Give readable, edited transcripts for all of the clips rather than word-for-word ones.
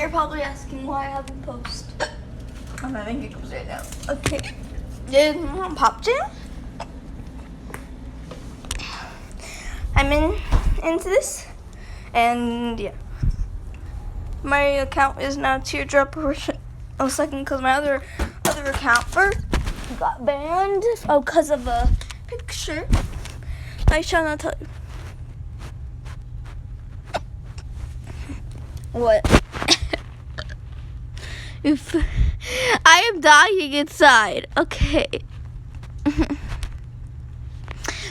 You're probably asking why I haven't posted. I'm having hiccups right now. Okay. Did Mom pop jam? I'm into this, and yeah. My account is now teardrop version. Oh, second, because my other account first got banned because of a picture. I shall not tell you. What? If I am dying inside. Okay.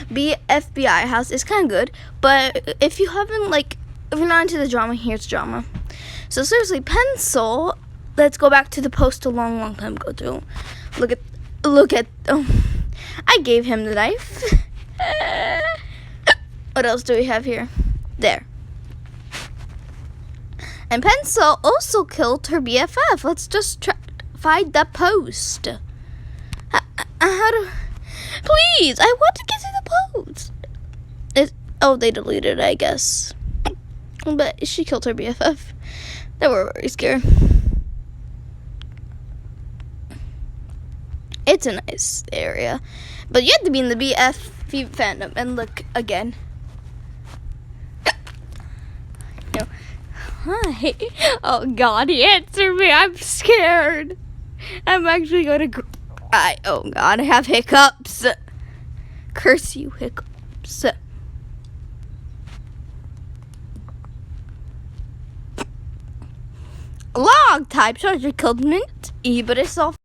FBI house is kind of good, but if you haven't if you're not into the drama, here's drama. So seriously, Pencil. Let's go back to the post a long time ago. Too. Look at. I gave him the knife. What else do we have here? There. And Pencil also killed her BFF. Let's just find the post. How do? Please, I want to get to the post. They deleted it, I guess. But she killed her BFF. They were very scared. It's a nice area. But you have to be in the BF fandom. And look again. Hi. Oh, God, he answered me. I'm scared. I'm actually going to cry. Oh, God, I have hiccups. Curse you, hiccups. Log type. Charger killed Mint. But it's all